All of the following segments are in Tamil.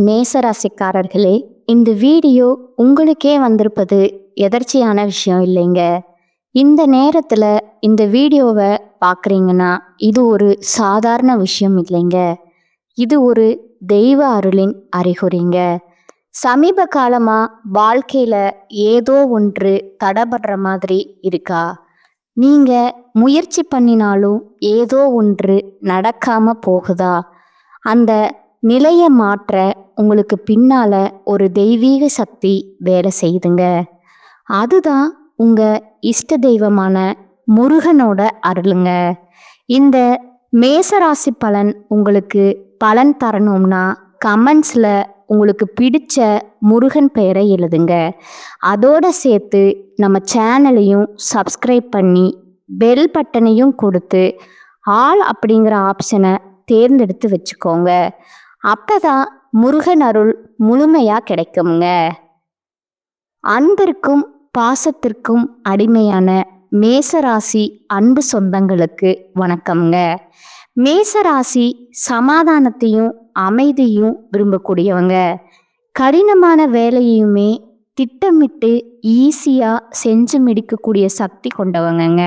மேசராசிக்காரர்களே, இந்த வீடியோ உங்களுக்கே வந்திருப்பது எதர்ச்சியான விஷயம் இல்லைங்க. இந்த நேரத்துல இந்த வீடியோவை பார்க்குறீங்கன்னா இது ஒரு சாதாரண விஷயம் இல்லைங்க. இது ஒரு தெய்வ அருளின் அறிகுறிங்க. சமீப காலமா வாழ்க்கையில ஏதோ ஒன்று தடபடுற மாதிரி இருக்கா? நீங்க முயற்சி பண்ணினாலும் ஏதோ ஒன்று நடக்காம போகுதா? அந்த நிலையை மாற்ற உங்களுக்கு பின்னால ஒரு தெய்வீக சக்தி வேலை செய்யுதுங்க. அதுதான் உங்க இஷ்ட தெய்வமான முருகனோட அருளுங்க. இந்த மேசராசி பலன் உங்களுக்கு பலன் தரணும்னா கமெண்ட்ஸ்ல உங்களுக்கு பிடிச்ச முருகன் பெயரை எழுதுங்க. அதோட சேர்த்து நம்ம சேனலையும் சப்ஸ்கிரைப் பண்ணி பெல் பட்டனையும் கொடுத்து ஆல் அப்படிங்கிற ஆப்ஷனை தேர்ந்தெடுத்து வச்சுக்கோங்க. அப்பதான் முருகன் அருள் முழுமையா கிடைக்குங்க. அன்பிற்கும் பாசத்திற்கும் அடிமையான மேசராசி அன்பு சொந்தங்களுக்கு வணக்கம்ங்க. மேசராசி சமாதானத்தையும் அமைதியும் விரும்பக்கூடியவங்க. கடினமான வேலையுமே திட்டமிட்டு ஈஸியா செஞ்சு முடிக்கக்கூடிய சக்தி கொண்டவங்க.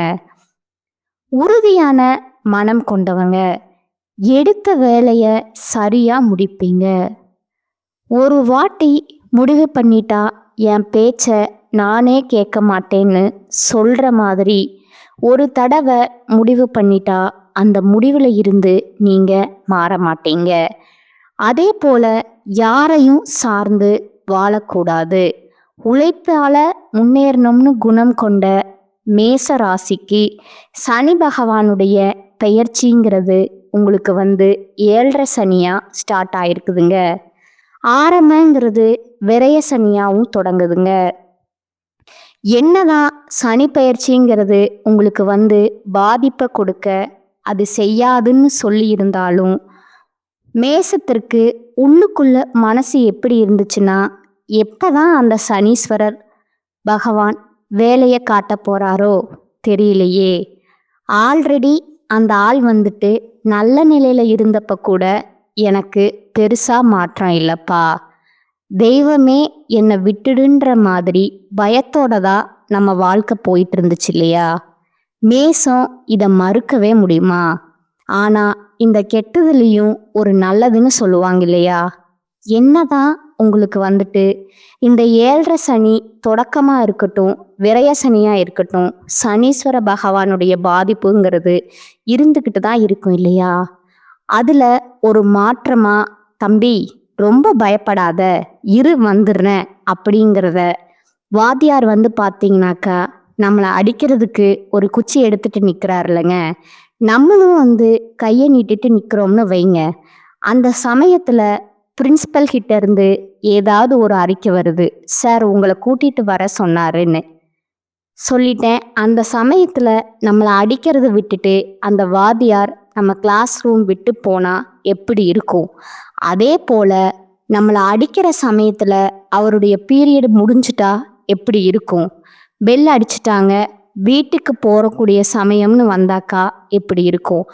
உறுதியான மனம் கொண்டவங்க. எடுத்த வேலையை சரியா முடிப்பீங்க. ஒரு வாட்டி முடிவு பண்ணிட்டா என் பேச்ச நானே கேட்க மாட்டேன்னு சொல்ற மாதிரி ஒரு தடவை முடிவு பண்ணிட்டா அந்த முடிவுல இருந்து நீங்க மாற மாட்டீங்க. அதே போல யாரையும் சார்ந்து வாழக்கூடாது. உழைப்பால முன்னேறணும்னு குணம் கொண்ட மேச ராசிக்கு சனி பகவானுடைய பெயர்ச்சிங்கிறது உங்களுக்கு 7.5 சனியா ஸ்டார்ட் ஆயிருக்குதுங்க. ஆரம்பங்கிறது விரய சனியாவும் தொடங்குதுங்க. என்னதான் சனி பெயர்ச்சிங்கிறது உங்களுக்கு பாதிப்பை கொடுக்க அது செய்யாதுன்னு சொல்லி இருந்தாலும் மேசத்திற்கு உள்ளுக்குள்ள மனசு எப்படி இருந்துச்சுன்னா எப்பதான் அந்த சனீஸ்வரர் பகவான் வேலையை காட்ட போறாரோ தெரியலையே. ஆல்ரெடி அந்த ஆள் நல்ல நிலையில இருந்தப்ப கூட எனக்கு பெருசா மாற்றம் இல்லப்பா, தெய்வமே என்னை விட்டுடுன்ற மாதிரி பயத்தோட தான் நம்ம வாழ்க்கை போயிட்டு இருந்துச்சு இல்லையா. மேசம் இதை மறுக்கவே முடியுமா? ஆனா இந்த கெட்டதுலையும் ஒரு நல்லதுன்னு சொல்லுவாங்க இல்லையா. என்னதான் உங்களுக்கு இந்த 7.5 சனி தொடக்கமா இருக்கட்டும், விரய சனியா இருக்கட்டும், சனீஸ்வர பகவானுடைய பாதிப்புங்கிறது இருந்துக்கிட்டு தான் இருக்கும் இல்லையா. அதுல ஒரு மாற்றமா தம்பி ரொம்ப பயப்படாத, வந்துடுறேன் அப்படிங்கிறத வாத்தியார் பார்த்தீங்கன்னாக்கா நம்மளை அடிக்கிறதுக்கு ஒரு குச்சி எடுத்துட்டு நிற்கிறார் இல்லைங்க. நம்மளும் கையை நீட்டிட்டு நிற்கிறோம்னு வைங்க. அந்த சமயத்துல பிரின்சிபல் கிட்ட இருந்து ஏதாவது ஒரு அறிக்கை வருது, சார் உங்களை கூட்டிட்டு வர சொன்னாருன்னு சொல்லிட்டேன். அந்த சமயத்துல நம்மளை அடிக்கிறத விட்டுட்டு அந்த வாத்தியார் நம்ம கிளாஸ் ரூம் விட்டு போனா எப்படி இருக்கும்? அதே போல நம்மளை அடிக்கிற சமயத்துல அவருடைய பீரியட் முடிஞ்சிட்டா எப்படி இருக்கும்? பெல் அடிச்சிட்டாங்க, வீட்டுக்கு போறக்கூடிய சமயம்னு வந்தாக்கா எப்படி இருக்கும்?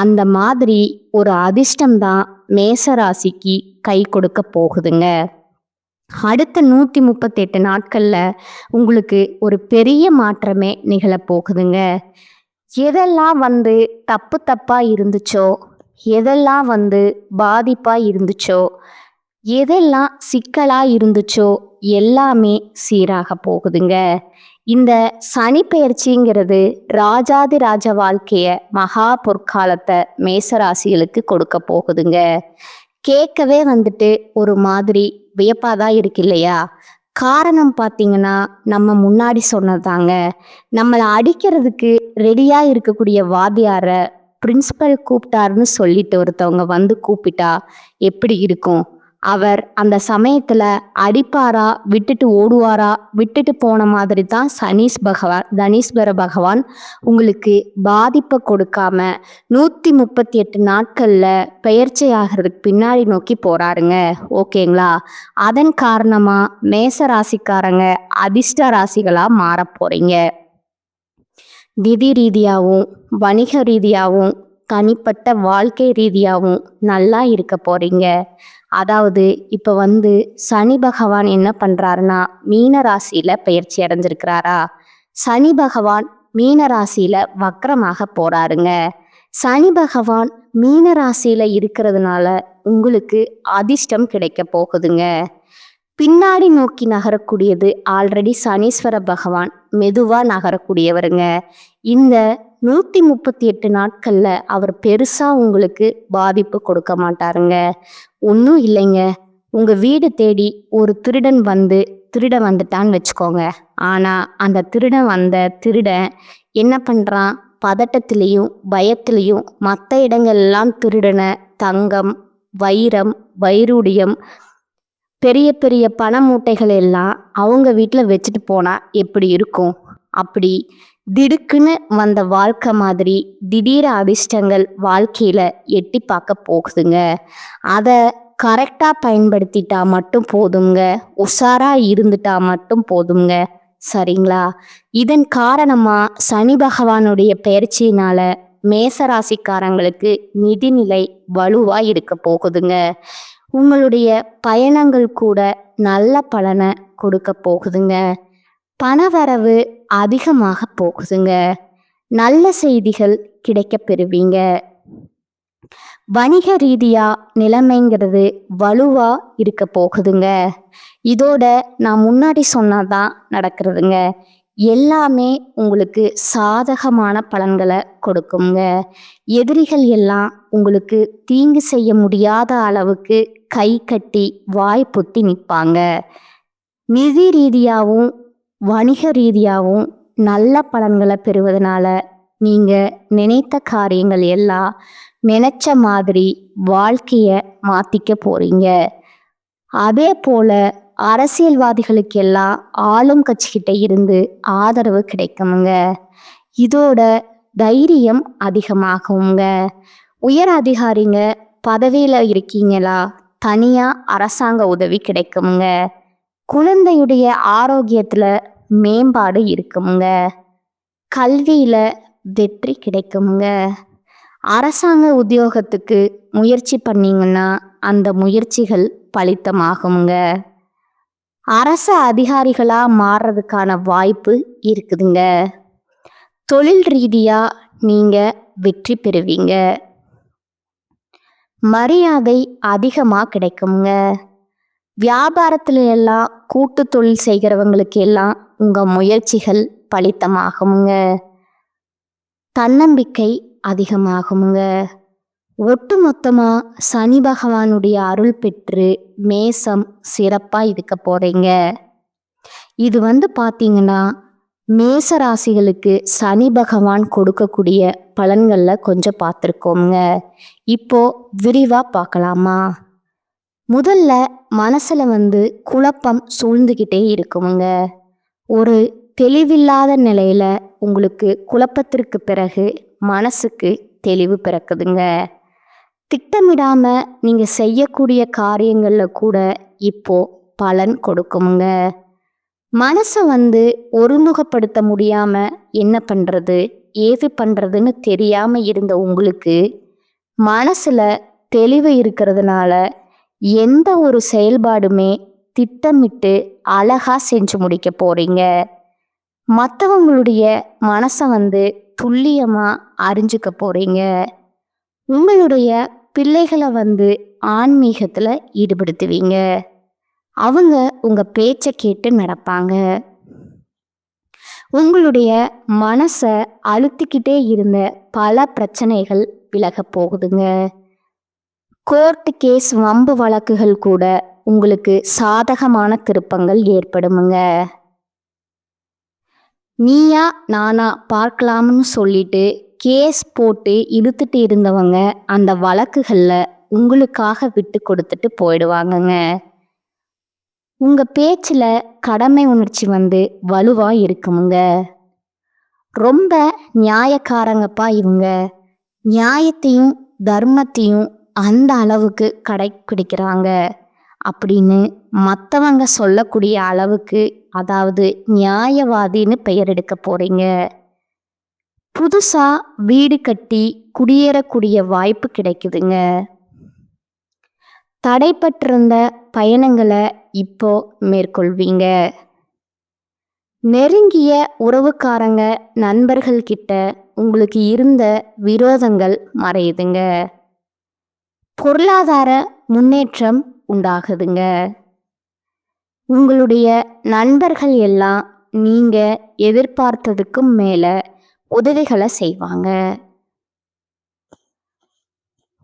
அந்த மாதிரி ஒரு அதிர்ஷ்டம்தான் மேசராசிக்கு கை கொடுக்க போகுதுங்க. அடுத்த 138 நாட்கள்ல உங்களுக்கு ஒரு பெரிய மாற்றமே நிகழப்போகுதுங்க. எதெல்லாம் தப்பு தப்பா இருந்துச்சோ, எதெல்லாம் பாதிப்பா இருந்துச்சோ, எதெல்லாம் சிக்கலா இருந்துச்சோ எல்லாமே சீராக போகுதுங்க. இந்த சனி பெயர்ச்சிங்கிறது ராஜாதி ராஜ வாழ்க்கைய மகா பொற்காலத்தை மேசராசிகளுக்கு கொடுக்க போகுதுங்க. கேட்கவே ஒரு மாதிரி வியப்பாதான் இருக்கு இல்லையா. காரணம் பார்த்தீங்கன்னா நம்ம முன்னாடி சொன்னதாங்க. நம்மளை அடிக்கிறதுக்கு ரெடியா இருக்கக்கூடிய வாத்தியார பிரின்சிபல் கூப்பிட்டாருன்னு சொல்லிட்டு ஒருத்தவங்க கூப்பிட்டா எப்படி இருக்கும்? அவர் அந்த சமயத்துல அடிப்பாரா, விட்டுட்டு ஓடுவாரா? விட்டுட்டு போன மாதிரி தான் தனீஸ்வர பகவான் உங்களுக்கு பாதிப்பை கொடுக்காம 138 நாட்கள்ல பெயர்ச்சி ஆகிறதுக்கு பின்னாடி நோக்கி போறாருங்க. ஓகேங்களா? அதன் காரணமா மேச ராசிக்காரங்க அதிர்ஷ்ட ராசிகளா மாற போறீங்க. நிதி ரீதியாகவும் வணிக ரீதியாகவும் தனிப்பட்ட வாழ்க்கை ரீதியாகவும் நல்லா இருக்க போறீங்க. அதாவது இப்போ வந்து சனி பகவான் என்ன பண்ணுறாருன்னா மீன ராசியில் பெயர்ச்சி அடைஞ்சிருக்கிறாரா. சனி பகவான் மீன ராசியில் வக்ரமாக போகிறாருங்க. சனி பகவான் மீன ராசியில் இருக்கிறதுனால உங்களுக்கு அதிர்ஷ்டம் கிடைக்க போகுதுங்க. பின்னாடி நோக்கி நகரக்கூடியது ஆல்ரெடி சனீஸ்வர பகவான் மெதுவாக நகரக்கூடியவருங்க. இந்த 138 நாட்களில் அவர் பெருசாக உங்களுக்கு பாதிப்பு கொடுக்க மாட்டாருங்க. ஒன்றும் இல்லைங்க, உங்கள் வீடு தேடி ஒரு திருடன் வந்துட்டான்னு வச்சுக்கோங்க. ஆனால் அந்த திருடன் என்ன பண்ணுறான், பதட்டத்திலையும் பயத்திலையும் மற்ற இடங்கள்லாம் திருடன தங்கம், வைரம், வைரூடியம், பெரிய பெரிய பண மூட்டைகள் எல்லாம் அவங்க வீட்டில் வச்சுட்டு போனால் எப்படி இருக்கும்? அப்படி திடுக்குன்னு வந்த வாழ்க்கை மாதிரி திடீர அதிர்ஷ்டங்கள் வாழ்க்கையில் எட்டி பார்க்க போகுதுங்க. அதை கரெக்டாக பயன்படுத்திட்டா மட்டும் போதுங்க, உஷாராக இருந்துட்டா மட்டும் போதுங்க. சரிங்களா? இதன் காரணமாக சனி பகவானுடைய பெயர்ச்சியினால மேசராசிக்காரங்களுக்கு நிதிநிலை வலுவாக இருக்க போகுதுங்க. உங்களுடைய பயணங்கள் கூட நல்ல பலனை கொடுக்க போகுதுங்க. பணவரவு அதிகமாக போகுதுங்க. நல்ல செய்திகள் கிடைக்க பெறுவீங்க. வணிக ரீதியாக நிலைமைங்கிறது வலுவாக இருக்க போகுதுங்க. இதோட நான் முன்னாடி சொன்னதான் நடக்கிறதுங்க. எல்லாமே உங்களுக்கு சாதகமான பலன்களை கொடுக்குங்க. எதிரிகள் எல்லாம் உங்களுக்கு தீங்கு செய்ய முடியாத அளவுக்கு கை கட்டி வாய் பொத்தி நிற்பாங்க. நிதி ரீதியாகவும் வணிக ரீதியாகவும் நல்ல பலன்களை பெறுவதனால நீங்கள் நினைத்த காரியங்கள் எல்லாம் நினைச்ச மாதிரி வாழ்க்கையை மாற்றிக்க போகிறீங்க. அதே போல் அரசியல்வாதிகளுக்கெல்லாம் ஆளும் கட்சிக்கிட்ட இருந்து ஆதரவு கிடைக்குமுங்க. இதோட தைரியம் அதிகமாகுங்க. உயர் அதிகாரிங்க பதவியில் இருக்கீங்களா, தனியாக அரசாங்க உதவி கிடைக்குமுங்க. குழந்தையுடைய ஆரோக்கியத்தில் மேம்பாடு இருக்குமுங்க. கல்வியில் வெற்றி கிடைக்குமுங்க. அரசாங்க உத்தியோகத்துக்கு முயற்சி பண்ணீங்கன்னா அந்த முயற்சிகள் பலித்தமாகுங்க. அரசு அதிகாரிகளாக மாறுறதுக்கான வாய்ப்பு இருக்குதுங்க. தொழில் ரீதியாக நீங்கள் வெற்றி பெறுவீங்க. மரியாதை அதிகமாக கிடைக்குங்க. வியாபாரத்துல எல்லாம் கூட்டு தொழில் செய்கிறவங்களுக்கு எல்லாம் உங்கள் முயற்சிகள் பலித்தமாகுங்க. தன்னம்பிக்கை அதிகமாகுங்க. ஒட்டு மொத்தமாக சனி பகவானுடைய அருள் பெற்று மேசம் சிறப்பாக இருக்க போகிறீங்க. இது பார்த்தீங்கன்னா மேச ராசிகளுக்கு சனி பகவான் கொடுக்கக்கூடிய பலன்களில் கொஞ்சம் பார்த்துருக்கோங்க. இப்போ விரிவாக பார்க்கலாமா? முதல்ல மனசில் குழப்பம் சூழ்ந்துக்கிட்டே இருக்குமுங்க. ஒரு தெளிவில்லாத நிலையில் உங்களுக்கு குழப்பத்திற்கு பிறகு மனசுக்கு தெளிவு பிறக்குதுங்க. திட்டமிடாமல் நீங்கள் செய்யக்கூடிய காரியங்களில் கூட இப்போ பலன் கொடுக்குமுங்க. மனசை ஒருமுகப்படுத்த முடியாமல் என்ன பண்ணுறது ஏது பண்ணுறதுன்னு தெரியாமல் இருந்த உங்களுக்கு மனசில் தெளிவு இருக்கிறதுனால எந்த ஒரு செயல்பாடுமே திட்டமிட்டு அழகா செஞ்சு முடிக்க போறீங்க. மற்றவங்களுடைய மனசை துல்லியமாக அறிஞ்சுக்க போறீங்க. உங்களுடைய பிள்ளைகளை ஆன்மீகத்தில் ஈடுபடுத்துவீங்க. அவங்க உங்கள் பேச்சை கேட்டு நடப்பாங்க. உங்களுடைய மனசை அழுத்திக்கிட்டே இருந்த பல பிரச்சனைகள் விலக போகுதுங்க. கோர்ட்டு கேஸ் வம்பு வழக்குகள் கூட உங்களுக்கு சாதகமான திருப்பங்கள் ஏற்படுமுங்க. நீயா நானா பார்க்கலாம்னு சொல்லிட்டு கேஸ் போட்டு இழுத்துட்டு இருந்தவங்க அந்த வழக்குகளில் உங்களுக்காக விட்டு கொடுத்துட்டு போயிடுவாங்கங்க. உங்கள் பேச்சில் கடமை உணர்ச்சி வலுவாக இருக்குமுங்க. ரொம்ப நியாயக்காரங்கப்பா இவங்க. நியாயத்தையும் தர்மத்தையும் அந்த அளவுக்கு கடைப்பிடிக்கிறாங்க அப்படின்னு மற்றவங்க சொல்லக்கூடிய அளவுக்கு, அதாவது நியாயவாதின்னு பெயர் எடுக்க போறீங்க. புதுசாக வீடு கட்டி குடியேறக்கூடிய வாய்ப்பு கிடைக்குதுங்க. தடைப்பட்டிருந்த பயணங்களை இப்போ மேற்கொள்வீங்க. நெருங்கிய உறவுக்காரங்க நண்பர்கள் கிட்ட உங்களுக்கு இருந்த விரோதங்கள் மறையுதுங்க. பொருளாதார முன்னேற்றம் உண்டாகுதுங்க. உங்களுடைய நண்பர்கள் எல்லாம் நீங்க எதிர்பார்த்ததுக்கும் மேல உதவிகளை செய்வாங்க.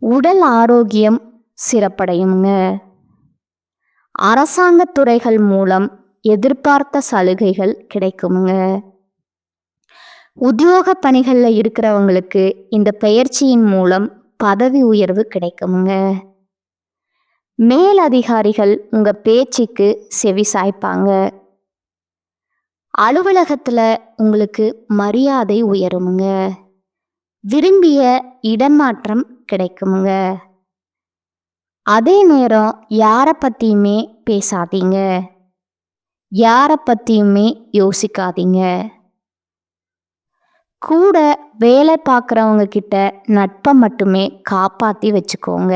உடல் ஆரோக்கியம் சிறப்படையுங்க. அரசாங்க துறைகள் மூலம் எதிர்பார்த்த சலுகைகள் கிடைக்குங்க. உத்தியோக பணிகளில் இருக்கிறவங்களுக்கு இந்த பயிற்சியின் மூலம் பதவி உயர்வு கிடைக்குங்க. மேலதிகாரிகள் உங்க பேச்சுக்கு செவி சாய்ப்பாங்க. அலுவலகத்துல உங்களுக்கு மரியாதை உயருமுங்க. விரும்பிய இடமாற்றம் கிடைக்குமுங்க. அதே நேரம் யாரை பற்றியுமே பேசாதீங்க, யாரை பற்றியுமே யோசிக்காதீங்க. கூட வேலை பார்க்குறவங்க கிட்ட நட்பை மட்டுமே காப்பாற்றி வச்சுக்கோங்க.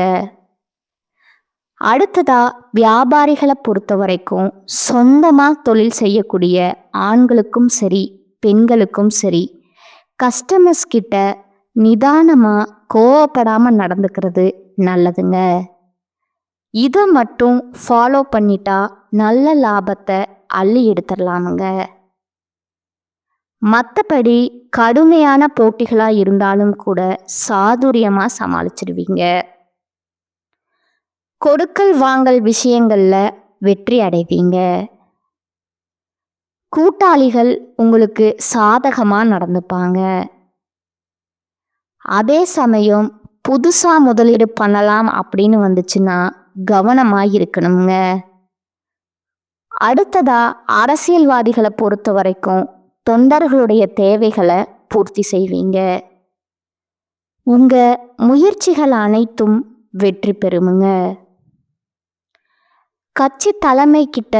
அடுத்ததா வியாபாரிகளை பொறுத்த வரைக்கும் சொந்தமாக தொழில் செய்யக்கூடிய ஆண்களுக்கும் சரி பெண்களுக்கும் சரி கஸ்டமர்ஸ் கிட்ட நிதானமாக கோவப்படாமல் நடந்துக்கிறது நல்லதுங்க. இதை மட்டும் ஃபாலோ பண்ணிட்டா நல்ல லாபத்தை அள்ளி எடுத்துடலாமுங்க. மற்றபடி கடுமையான போட்டிகளாக இருந்தாலும் கூட சாதுரியமாக சமாளிச்சிடுவீங்க. கொடுக்கல் வாங்கல் விஷயங்கள்ல வெற்றி அடைவீங்க. கூட்டாளிகள் உங்களுக்கு சாதகமாக நடந்துப்பாங்க. அதே சமயம் புதுசாக முதலீடு பண்ணலாம் அப்படின்னு வந்துச்சுன்னா கவனமாக இருக்கணுங்க. அடுத்ததா அரசியல்வாதிகளை பொறுத்த வரைக்கும் தொண்டர்களுடைய தேவைகளை பூர்த்தி செய்வீங்க. உங்க முயற்சிகள் அனைத்தும் வெற்றி பெறுமுங்க. கட்சி தலைமை கிட்ட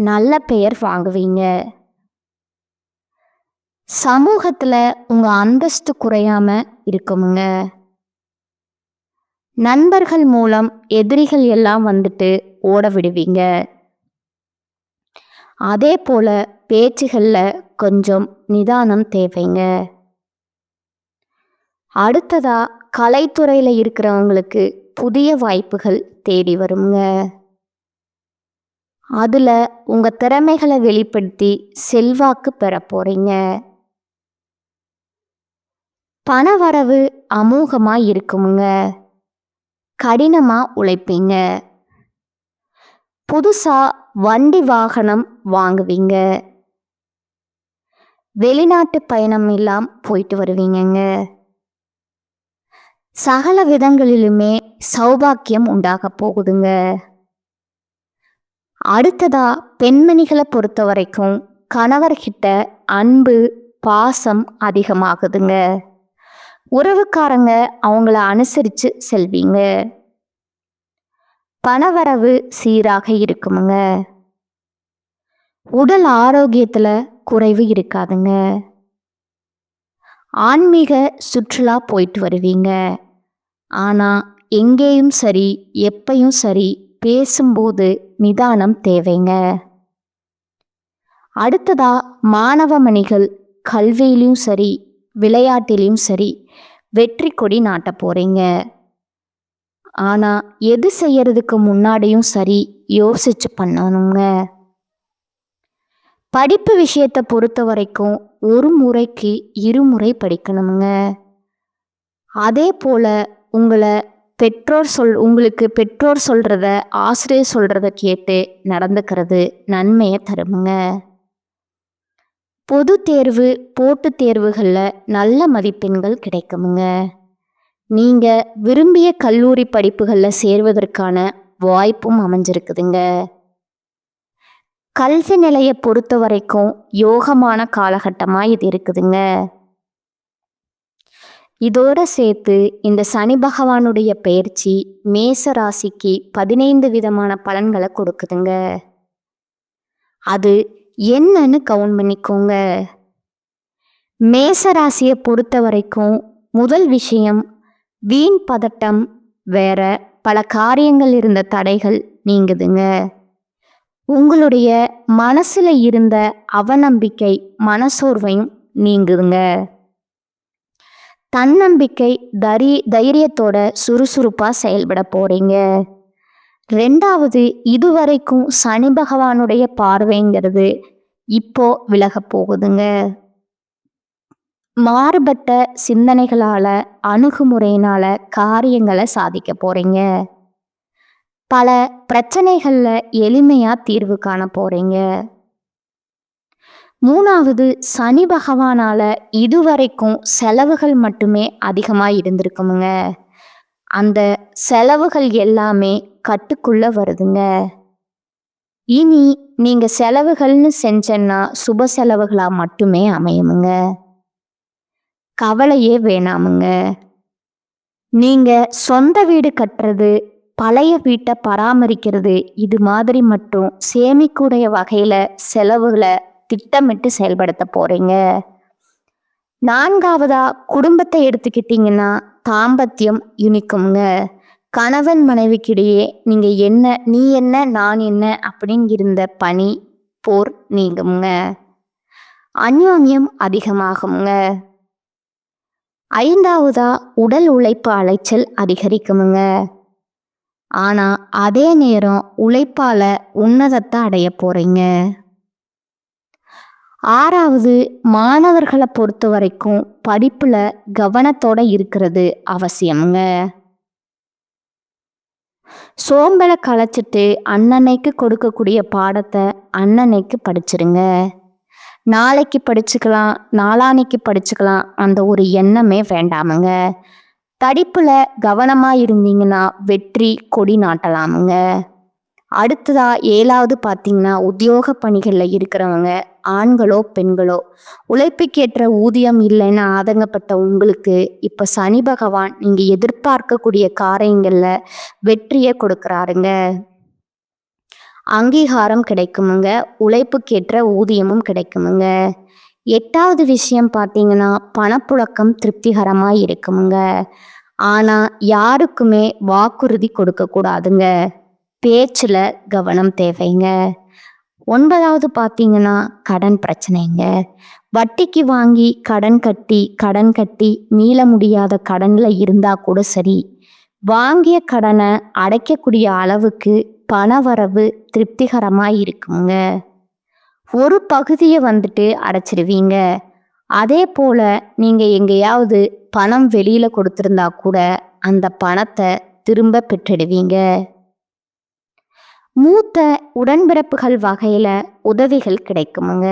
நல்ல பெயர் வாங்குவீங்க. சமூகத்துல உங்க அந்தஸ்து குறையாம இருக்குமுங்க. நண்பர்கள் மூலம் எதிரிகள் எல்லாம் வந்துட்டு ஓட விடுவீங்க. அதே போல பேச்சுகள்ல கொஞ்சம் நிதானம் தேவைங்க. அடுத்ததா கலைத்துறையில இருக்கிறவங்களுக்கு புதிய வாய்ப்புகள் தேடி வருங்க. அதுல உங்க திறமைகளை வெளிப்படுத்தி செல்வாக்கு பெற போறீங்க. பணவரவு அமோகமா இருக்குமுங்க. கடினமா உழைப்பீங்க. புதுசா வண்டி வாகனம் வாங்குவீங்க. வெளிநாட்டு பயணம் எல்லாம் போயிட்டு வருவீங்கங்க. சகல விதங்களிலுமே சௌபாக்கியம் உண்டாக போகுதுங்க. அடுத்ததா பெண்மணிகளை பொறுத்த வரைக்கும் கணவர்கிட்ட அன்பு பாசம் அதிகமாகுதுங்க. உறவுக்காரங்க அவங்கள அனுசரித்து செல்வீங்க. பணவரவு சீராக இருக்குமுங்க. உடல் ஆரோக்கியத்தில் குறைவு இருக்காதுங்க. ஆன்மீக சுற்றுலா போயிட்டு வருவீங்க. ஆனால் எங்கேயும் சரி எப்பையும் சரி பேசும்போது நிதானம் தேவைங்க. அடுத்ததா மாணவமணிகள் கல்வியிலையும் சரி விளையாட்டிலையும் சரி வெற்றி கொடி நாட்ட போறீங்க. ஆனால் எது செய்யறதுக்கு முன்னாடியும் சரி யோசிச்சு பண்ணணுங்க. படிப்பு விஷயத்தை பொறுத்த வரைக்கும் ஒரு முறைக்கு இருமுறை படிக்கணுங்க. அதே போல உங்களுக்கு பெற்றோர் சொல்றத ஆசிரியர் சொல்றத கேட்டு நடந்துக்கிறது நன்மையை தருமுங்க. பொது தேர்வு போட்டுத் தேர்வுகளில் நல்ல மதிப்பெண்கள் கிடைக்குமுங்க. நீங்கள் விரும்பிய கல்லூரி படிப்புகளில் சேர்வதற்கான வாய்ப்பும் அமைஞ்சிருக்குதுங்க. கல்வி நிலையை பொறுத்த வரைக்கும் யோகமான காலகட்டமாக இது இருக்குதுங்க. இதோட சேர்த்து இந்த சனி பகவானுடைய பயிற்சி மேச ராசிக்கு 15 விதமான பலன்களை கொடுக்குதுங்க. அது என்னன்னு கவுண்ட் பண்ணிக்கோங்க. மேச ராசியை பொறுத்த வரைக்கும் முதல் விஷயம் வீண் பதட்டம் வேற பல காரியங்கள் இருந்த தடைகள் நீங்குதுங்க. உங்களுடைய மனசுல இருந்த அவநம்பிக்கை, மனசோர்வையும் நீங்குதுங்க. தன்னம்பிக்கை, தைரியத்தோட சுறுசுறுப்பா செயல்பட போறீங்க. 2வது, இதுவரைக்கும் சனி பகவானுடைய பார்வைங்கிறது இப்போ விலக போகுதுங்க. மாறுபட்ட சிந்தனைகளால, அணுகுமுறையினால காரியங்களை சாதிக்க போறீங்க. பல பிரச்சனைகள்ல எளிமையா தீர்வு காண போறீங்க. 3வது, சனி பகவானால இதுவரைக்கும் செலவுகள் மட்டுமே அதிகமா இருந்திருக்குமுங்க. அந்த செலவுகள் எல்லாமே கட்டுக்குள்ள வருதுங்க. இனி நீங்க செலவுகள்னு செஞ்சேன்னா சுப செலவுகளா மட்டுமே அமையுமுங்க. கவலையே வேணாமுங்க. நீங்க சொந்த வீடு கட்டுறது, பழைய வீட்டை பராமரிக்கிறது, இது மாதிரி மட்டும் சேமிக்கூடிய வகையில செலவுகளை திட்டமிட்டு செயல்படுத்த போறீங்க. 4வதா, குடும்பத்தை எடுத்துக்கிட்டீங்கன்னா தாம்பத்தியம் இனிக்குங்க. கணவன் மனைவிக்கிடையே நீங்க என்ன, நீ என்ன நான் என்ன அப்படின்னு இருந்த பனி போர் நீங்குங்க. அந்யோன்யம் அதிகமாகுங்க. 5வதா, உடல் உழைப்பு அலைச்சல் அதிகரிக்குமுங்க. ஆனா அதே நேரம் உழைப்பால உன்னதத்தை அடைய போறீங்க. 6வது, மாணவர்களை பொறுத்த வரைக்கும் படிப்புல கவனத்தோட இருக்கிறது அவசியமுங்க. சோம்பலை களைச்சிட்டு அன்னன்னைக்கு கொடுக்கக்கூடிய பாடத்தை அன்னன்னைக்கு படிச்சிருங்க. நாளைக்கு படிச்சுக்கலாம், நாளான்னைக்கு படிச்சுக்கலாம், அந்த ஒரு எண்ணமே வேண்டாமுங்க. படிப்புல கவனமா இருந்தீங்கன்னா வெற்றி கொடி நாட்டலாமுங்க. அடுத்ததா 7வது பார்த்தீங்கன்னா, உத்தியோக பணிகளில் இருக்கிறவங்க, ஆண்களோ பெண்களோ, உழைப்புக்கேற்ற ஊதியம் இல்லைன்னு ஆதங்கப்பட்ட உங்களுக்கு இப்போ சனி பகவான் நீங்கள் எதிர்பார்க்கக்கூடிய காரியங்களில் வெற்றியை கொடுக்குறாருங்க. அங்கீகாரம் கிடைக்குமுங்க. உழைப்புக்கேற்ற ஊதியமும் கிடைக்குமுங்க. 8வது விஷயம் பார்த்தீங்கன்னா, பணப்புழக்கம் திருப்திகரமாக இருக்குமுங்க. ஆனால் யாருக்குமே வாக்குறுதி கொடுக்கக்கூடாதுங்க. பேச்சில் கவனம் தேவைங்க. 9வது பார்த்தீங்கன்னா, கடன் பிரச்சனைங்க. வட்டிக்கு வாங்கி கடன் கட்டி மீள முடியாத கடனில் இருந்தால் கூட சரி, வாங்கிய கடனை அடைக்கக்கூடிய அளவுக்கு பணவரவு திருப்திகரமாக இருக்குங்க. ஒரு பகுதியை அடைச்சிடுவீங்க. அதே போல் நீங்கள் எங்கேயாவது பணம் வெளியில் கொடுத்துருந்தா கூட அந்த பணத்தை திரும்ப பெற்றிடுவீங்க. மூத்த உடன்பிறப்புகள் வகையில் உதவிகள் கிடைக்குமுங்க.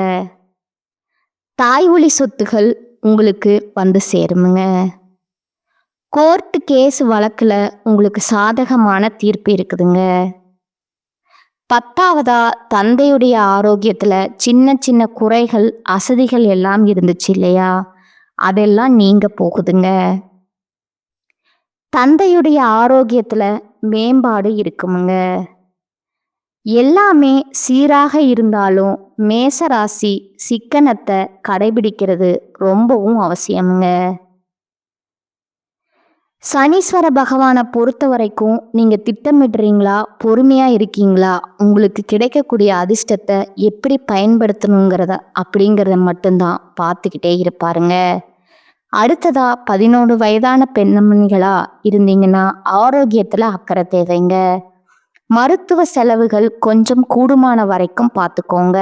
தாய் வழி சொத்துகள் உங்களுக்கு வந்து சேருமுங்க. கோர்ட்டு கேஸ் வழக்கில் உங்களுக்கு சாதகமான தீர்ப்பு இருக்குதுங்க. 10வதா, தந்தையுடைய ஆரோக்கியத்தில் சின்ன சின்ன குறைகள், அசதிகள் எல்லாம் இருந்துச்சு இல்லையா, அதெல்லாம் நீங்க போகுதுங்க. தந்தையுடைய ஆரோக்கியத்தில் மேம்பாடு இருக்குமுங்க. எல்லாமே சீராக இருந்தாலும் மேசராசி சிக்கனத்தை கடைபிடிக்கிறது ரொம்பவும் அவசியமுங்க. சனீஸ்வர பகவானை பொறுத்த வரைக்கும் நீங்கள் திட்டமிடுறீங்களா, பொறுமையாக இருக்கீங்களா, உங்களுக்கு கிடைக்கக்கூடிய அதிர்ஷ்டத்தை எப்படி பயன்படுத்தணுங்கிறத அப்படிங்கிறத மட்டும்தான் பார்த்துக்கிட்டே இருப்பாருங்க. அடுத்ததா 11 வயதான பெண்மணிகளா இருந்தீங்கன்னா ஆரோக்கியத்தில் அக்கறை தேவைங்க. மருத்துவ செலவுகள் கொஞ்சம் கூடுமான வரைக்கும் பார்த்துக்கோங்க.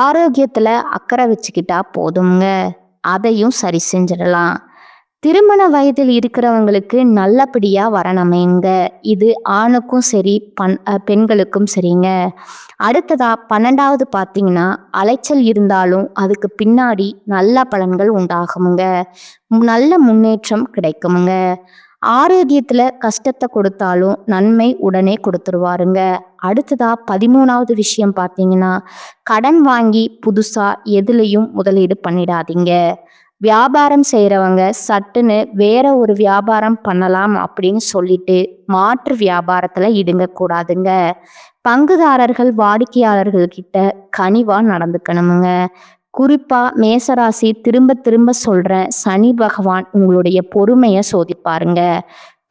ஆரோக்கியத்தில் அக்கறை வச்சுக்கிட்டா போதுங்க, அதையும் சரி செஞ்சிடலாம். திருமண வயதில் இருக்கிறவங்களுக்கு நல்லபடியாக வரணுமேங்க. இது ஆணுக்கும் சரி, பெண்களுக்கும் சரிங்க. அடுத்ததா 12வது பார்த்தீங்கன்னா, அலைச்சல் இருந்தாலும் அதுக்கு பின்னாடி நல்ல பலன்கள் உண்டாகுமுங்க. நல்ல முன்னேற்றம் கிடைக்குமுங்க. ஆரோக்கியத்தில் கஷ்டத்தை கொடுத்தாலும் நன்மை உடனே கொடுத்துருவாருங்க. அடுத்ததா 13வது விஷயம் பார்த்தீங்கன்னா, கடன் வாங்கி புதுசாக எதுலேயும் முதலீடு பண்ணிடாதீங்க. வியாபாரம் செய்கிறவங்க சட்டுன்னு வேற ஒரு வியாபாரம் பண்ணலாம் அப்படின்னு சொல்லிட்டு மாற்று வியாபாரத்தில் இடுங்கக்கூடாதுங்க. பங்குதாரர்கள், வாடிக்கையாளர்கள்கிட்ட கனிவாக நடந்துக்கணுமுங்க. குறிப்பாக மேசராசி, திரும்ப திரும்ப சொல்கிறேன், சனி பகவான் உங்களுடைய பொறுமையை சோதிப்பாருங்க.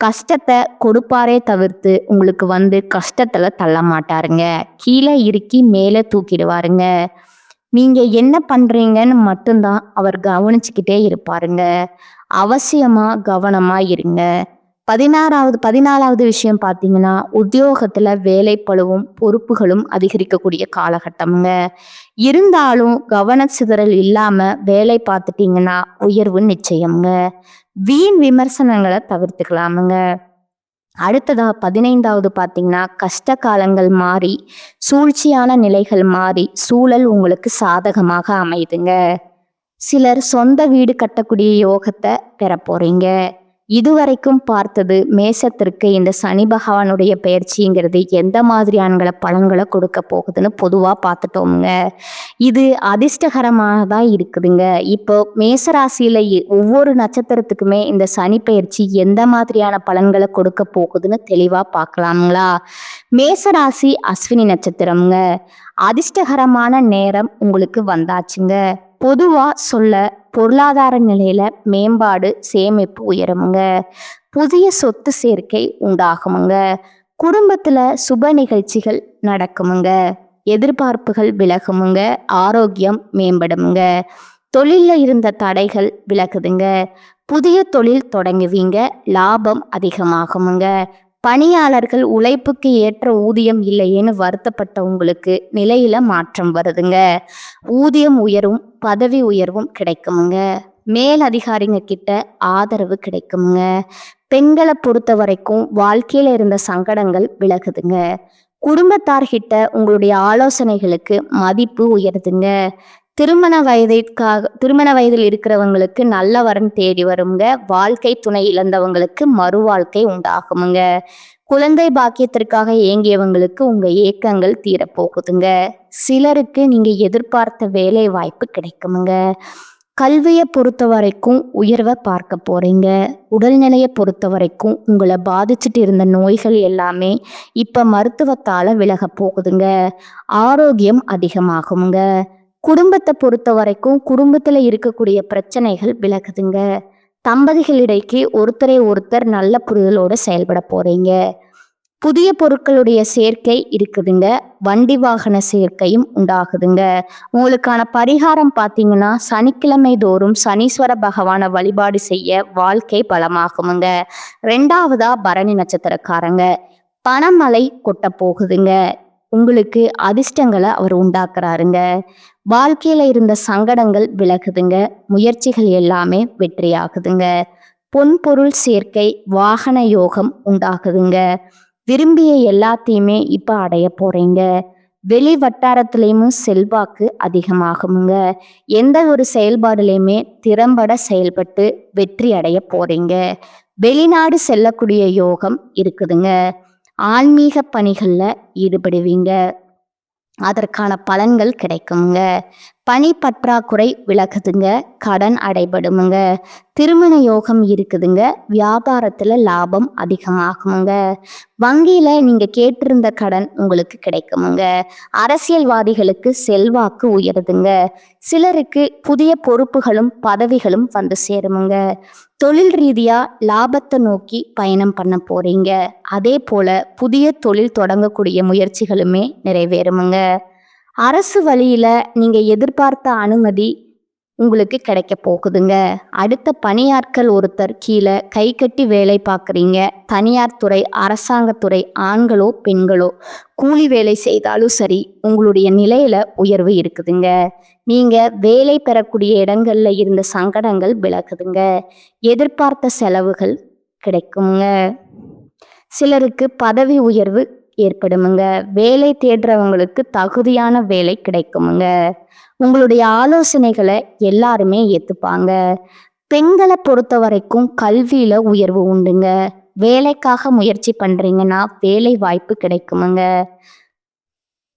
கஷ்டத்தை கொடுப்பாரே தவிர்த்து உங்களுக்கு வந்து கஷ்டத்துல தள்ள மாட்டாருங்க. கீழே இறுக்கி மேலே தூக்கிடுவாருங்க. நீங்க என்ன பண்றீங்கன்னு மட்டும்தான் அவர் கவனிச்சுக்கிட்டே இருப்பாருங்க. அவசியமா கவனமா இருங்க. 14வது விஷயம் பார்த்தீங்கன்னா, உத்தியோகத்துல வேலைப்பளுவும் பொறுப்புகளும் அதிகரிக்கக்கூடிய காலகட்டம்ங்க. இருந்தாலும் கவனச்சிதறல் இல்லாம வேலை பார்த்துட்டீங்கன்னா உயர்வு நிச்சயம்ங்க. வீண் விமர்சனங்களை தவிர்த்துக்கலாமுங்க. அடுத்ததா 15வது பார்த்தீங்கன்னா, கஷ்ட காலங்கள் மாறி சூழ்ச்சியான நிலைகள் மாறி சூழல் உங்களுக்கு சாதகமாக அமையுதுங்க. சிலர் சொந்த வீடு கட்டக்கூடிய யோகத்தை பெற போறீங்க. இதுவரைக்கும் பார்த்தது மேசத்திற்கு இந்த சனி பகவானுடைய பயிற்சிங்கிறது எந்த மாதிரியான பலன்களை கொடுக்க போகுதுன்னு பொதுவாக பார்த்துட்டோமுங்க. இது அதிர்ஷ்டகரமாக இருக்குதுங்க. இப்போ மேசராசியில ஒவ்வொரு நட்சத்திரத்துக்குமே இந்த சனி பயிற்சி எந்த மாதிரியான பலன்களை கொடுக்க போகுதுன்னு தெளிவாக பார்க்கலாங்களா? மேசராசி அஸ்வினி நட்சத்திரம்ங்க. அதிர்ஷ்டகரமான நேரம் உங்களுக்கு வந்தாச்சுங்க. பொதுவா சொல்ல பொருளாதார நிலையில மேம்பாடு, சேமிப்பு உயருமுங்க. புதிய சொத்து சேர்க்கை உண்டாகுமுங்க. குடும்பத்துல சுப நிகழ்ச்சிகள் நடக்குமுங்க. எதிர்பார்ப்புகள் விலகுமுங்க. ஆரோக்கியம் மேம்படுமுங்க. தொழில்ல இருந்த தடைகள் விலகுதுங்க. புதிய தொழில் தொடங்குவீங்க. லாபம் அதிகமாகுமுங்க. பணியாளர்கள் உழைப்புக்கு ஏற்ற ஊதியம் இல்லையேன்னு வருத்தப்பட்ட உங்களுக்கு நிலையில மாற்றம் வருதுங்க. ஊதியம் உயரும், பதவி உயர்வும் கிடைக்குமுங்க. மேல் அதிகாரிங்க கிட்ட ஆதரவு கிடைக்குமுங்க. பெண்களை பொறுத்த வரைக்கும் வாழ்க்கையில இருந்த சங்கடங்கள் விலகுதுங்க. குடும்பத்தார்கிட்ட உங்களுடைய ஆலோசனைகளுக்கு மதிப்பு உயருதுங்க. திருமண வயதில் இருக்கிறவங்களுக்கு நல்ல வரன் தேடி வருங்க. வாழ்க்கை துணை இழந்தவங்களுக்கு மறு வாழ்க்கை உண்டாகுமுங்க. குழந்தை பாக்கியத்திற்காக ஏங்கியவங்களுக்கு உங்க ஏக்கங்கள் தீரப்போகுதுங்க. சிலருக்கு நீங்க எதிர்பார்த்த வேலை வாய்ப்பு கிடைக்குமுங்க. கல்வியை பொறுத்த வரைக்கும் உயர்வை பார்க்க போறீங்க. உடல்நிலையை பொறுத்த வரைக்கும் உங்களை பாதிச்சுட்டு இருந்த நோய்கள் எல்லாமே இப்ப மருத்துவத்தால விலக போகுதுங்க. ஆரோக்கியம் அதிகமாகுங்க. குடும்பத்தை பொறுத்த வரைக்கும் குடும்பத்துல இருக்கக்கூடிய பிரச்சனைகள் விலகுதுங்க. தம்பதிகளிடைக்கு ஒருத்தரை ஒருத்தர் நல்ல புரிதலோட செயல்பட போறீங்க. புதிய பொருட்களுடைய சேர்க்கை இருக்குதுங்க. வண்டி வாகன சேர்க்கையும் உண்டாகுதுங்க. உங்களுக்கான பரிகாரம் பார்த்தீங்கன்னா, சனிக்கிழமை தோறும் சனீஸ்வர பகவானை வழிபாடு செய்ய வாழ்க்கை பலமாகுமுங்க. 2வதா பரணி நட்சத்திரக்காரங்க. பணமழை கொட்ட போகுதுங்க. உங்களுக்கு அதிர்ஷ்டங்களை அவர் உண்டாக்குறாருங்க. வாழ்க்கையில இருந்த சங்கடங்கள் விலகுதுங்க. முயற்சிகள் எல்லாமே வெற்றியாகுதுங்க. பொன் பொருள் சேர்க்கை, வாகன யோகம் உண்டாகுதுங்க. விரும்பிய எல்லாத்தையுமே இப்ப அடைய போறீங்க. வெளி வட்டாரத்திலையும் செல்வாக்கு அதிகமாகுங்க. எந்த ஒரு செயல்பாடுலையுமே திறம்பட செயல்பட்டு வெற்றி அடைய போறீங்க. வெளிநாடு செல்லக்கூடிய யோகம் இருக்குதுங்க. ஆன்மீக பணிகள்ல ஈடுபடுவீங்க. அதற்கான பலன்கள் கிடைக்குங்க. பணி பற்றாக்குறை விலகுதுங்க. கடன் அடைபடுமுங்க. திருமண யோகம் இருக்குதுங்க. வியாபாரத்துல லாபம் அதிகமாகுமுங்க. வங்கியில நீங்க கேட்டிருந்த கடன் உங்களுக்கு கிடைக்குமுங்க. அரசியல்வாதிகளுக்கு செல்வாக்கு உயருதுங்க. சிலருக்கு புதிய பொறுப்புகளும் பதவிகளும் வந்து சேருமுங்க. தொழில் ரீதியா லாபத்தை நோக்கி பயணம் பண்ண போறீங்க. அதே போல புதிய தொழில் தொடங்கக்கூடிய முயற்சிகளுமே நிறைவேறுமுங்க. அரசு வழியில நீங்க எதிர்பார்த்த அனுமதி உங்களுக்கு கிடைக்க போகுதுங்க. அடுத்த பணியாட்கள் ஒருத்தர் கீழே கை கட்டி வேலை பார்க்குறீங்க. தனியார் துறை, அரசாங்கத்துறை, ஆண்களோ பெண்களோ கூலி வேலை செய்தாலும் சரி, உங்களுடைய நிலையில உயர்வு இருக்குதுங்க. நீங்க வேலை பெறக்கூடிய இடங்கள்ல இருந்த சங்கடங்கள் விலகுதுங்க. எதிர்பார்த்த செலவுகள் கிடைக்குங்க. சிலருக்கு பதவி உயர்வு ஏற்படுமுங்க. வேலை தேடுறவங்களுக்கு தகுதியான வேலை கிடைக்குமுங்க. உங்களுடைய ஆலோசனைகளை எல்லாருமே ஏத்துப்பாங்க. பெண்களை பொறுத்த வரைக்கும் கல்வியில உயர்வு உண்டுங்க. வேலைக்காக முயற்சி பண்றீங்கன்னா வேலை வாய்ப்பு கிடைக்குமுங்க.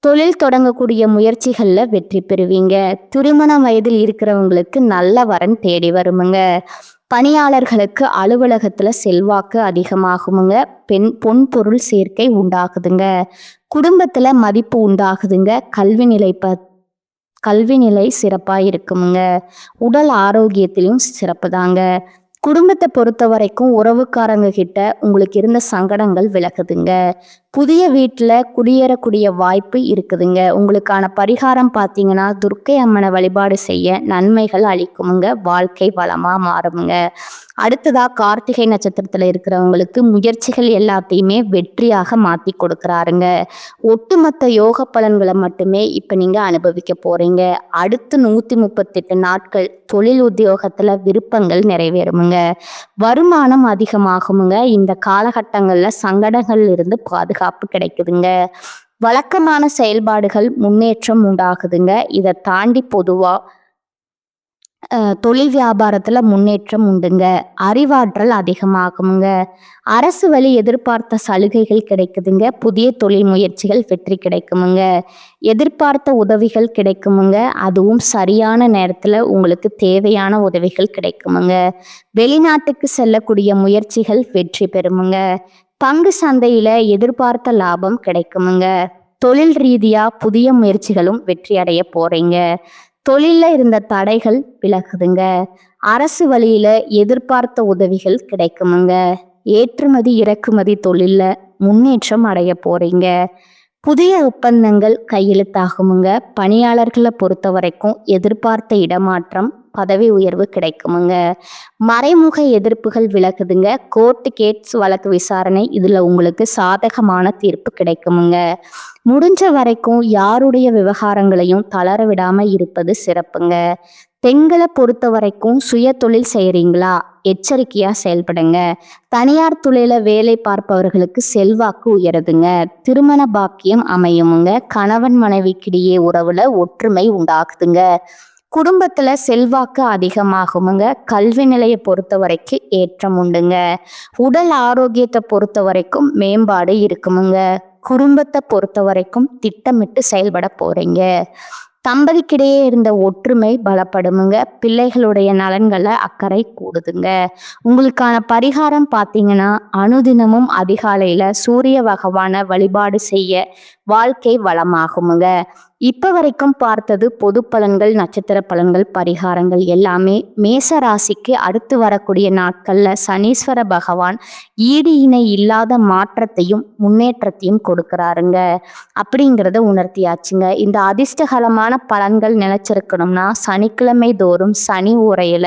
தொழில் தொடங்கக்கூடிய முயற்சிகள்ல வெற்றி பெறுவீங்க. திருமண வயதில் இருக்கிறவங்களுக்கு நல்ல வரன் தேடி வருமுங்க. பணியாளர்களுக்கு அலுவலகத்துல செல்வாக்கு அதிகமாகுமுங்க. பொன் பொருள் சேர்க்கை உண்டாகுதுங்க. குடும்பத்துல மதிப்பு உண்டாகுதுங்க. கல்வி நிலை சிறப்பா இருக்குமுங்க. உடல் ஆரோக்கியத்திலும் சிறப்பு தாங்க. குடும்பத்தை பொறுத்த வரைக்கும் உறவுக்காரங்க கிட்ட உங்களுக்கு இருந்த சங்கடங்கள் விலகுதுங்க. புதிய வீட்டுல குடியேறக்கூடிய வாய்ப்பு இருக்குதுங்க. உங்களுக்கான பரிகாரம் பார்த்தீங்கன்னா, துர்க்கை அம்மனை வழிபாடு செய்ய நன்மைகள் அளிக்குமுங்க. வாழ்க்கை வளமா மாறுமுங்க. அடுத்ததா கார்த்திகை நட்சத்திரத்துல இருக்கிறவங்களுக்கு முயற்சிகள் எல்லாத்தையுமே வெற்றியாக மாத்தி கொடுக்குறாருங்க. ஒட்டுமொத்த யோக பலன்களை மட்டுமே இப்ப நீங்க அனுபவிக்க போறீங்க. அடுத்து 138 நாட்கள் தொழில் உத்தியோகத்துல விருப்பங்கள் நிறைவேறுமுங்க. வருமானம் அதிகமாகுமுங்க. இந்த காலகட்டங்கள்ல சங்கடங்கள்ல இருந்து பாதுகாப்பு கிடைக்குதுங்க. வழக்கமான செயல்பாடுகள் முன்னேற்றம் உண்டாகுதுங்க. இதை தாண்டி பொதுவா தொழில் வியாபாரத்துல முன்னேற்றம் உண்டுங்க. அறிவாற்றல் அதிகமாகுமுங்க. அரசு வழி எதிர்பார்த்த சலுகைகள் கிடைக்குதுங்க. புதிய தொழில் முயற்சிகள் வெற்றி கிடைக்குமுங்க. எதிர்பார்த்த உதவிகள் கிடைக்குமுங்க. அதுவும் சரியான நேரத்துல உங்களுக்கு தேவையான உதவிகள் கிடைக்குமுங்க. வெளிநாட்டுக்கு செல்லக்கூடிய முயற்சிகள் வெற்றி பெறுமுங்க. பங்கு சந்தையில எதிர்பார்த்த லாபம் கிடைக்குமுங்க. தொழில் ரீதியா புதிய முயற்சிகளும் வெற்றி அடைய போறீங்க. தொழில இருந்த தடைகள் விலகுதுங்க. அரசு வழியில எதிர்பார்த்த உதவிகள் கிடைக்குமுங்க. ஏற்றுமதி இறக்குமதி தொழில்ல முன்னேற்றம் அடைய போறீங்க. புதிய ஒப்பந்தங்கள் கையெழுத்தாகுமுங்க. பணியாளர்களை பொறுத்த வரைக்கும் எதிர்பார்த்த இடமாற்றம் பதவி உயர்வு கிடைக்குமுங்க. மறைமுக எதிர்ப்புகள் விலகுதுங்க. கோர்ட்டு கேஸ் வழக்கு விசாரணை இதுல உங்களுக்கு சாதகமான தீர்ப்பு கிடைக்குமுங்க. முடிஞ்ச வரைக்கும் யாருடைய விவகாரங்களையும் தளர விடாம இருப்பது சிறப்புங்க. பெண்களை பொறுத்த வரைக்கும் சுய தொழில் செய்யறீங்களா, எச்சரிக்கையா செயல்படுங்க. தனியார் துறையில வேலை பார்ப்பவர்களுக்கு செல்வாக்கு உயருதுங்க. திருமண பாக்கியம் அமையுமுங்க. கணவன் மனைவிக்கிடையே உறவுல ஒற்றுமை உண்டாகுதுங்க. குடும்பத்துல செல்வாக்கு அதிகமாகுமுங்க. கல்வி நிலையை பொறுத்த வரைக்கும் ஏற்றம் உண்டுங்க. உடல் ஆரோக்கியத்தை பொறுத்த வரைக்கும் மேம்பாடு இருக்குமுங்க. குடும்பத்தை பொறுத்த வரைக்கும் திட்டமிட்டு செயல்பட போறீங்க. தம்பதிக்கிடையே இருந்த ஒற்றுமை பலப்படுமுங்க. பிள்ளைகளுடைய நலன்களை அக்கறை கூடுதுங்க. உங்களுக்கான பரிகாரம் பார்த்தீங்கன்னா, அனுதினமும் அதிகாலையில சூரிய பகவானை வழிபாடு செய்ய வாழ்க்கை வளமாகுமுங்க. இப்ப வரைக்கும் பார்த்தது பொது பலன்கள், நட்சத்திர பலன்கள், பரிகாரங்கள் எல்லாமே மேச ராசிக்கு அடுத்து வரக்கூடிய நாட்கள்ல சனீஸ்வர பகவான் ஈடு இணை இல்லாத மாற்றத்தையும் முன்னேற்றத்தையும் கொடுக்கறாருங்க. அப்படிங்கிறத உணர்த்தியாச்சுங்க. இந்த அதிர்ஷ்டகரமான பலன்கள் நினைச்சிருக்கணும்னா சனிக்கிழமை தோறும் சனி உரையில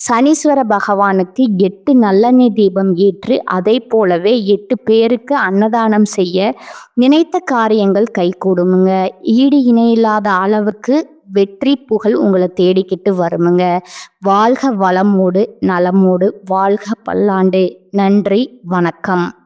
சனீஸ்வர பகவானுக்கு 8 நல்லெண்ணெய் தீபம் ஏற்றி அதை போலவே 8 பேருக்கு அன்னதானம் செய்ய நினைத்த காரியங்கள் கைகூடுமுங்க. ஈடு இணையில்லாத அளவுக்கு வெற்றி புகழ் உங்களை தேடிக்கிட்டு வருமுங்க. வாழ்க வளமோடு நலமோடு வாழ்க பல்லாண்டு. நன்றி, வணக்கம்.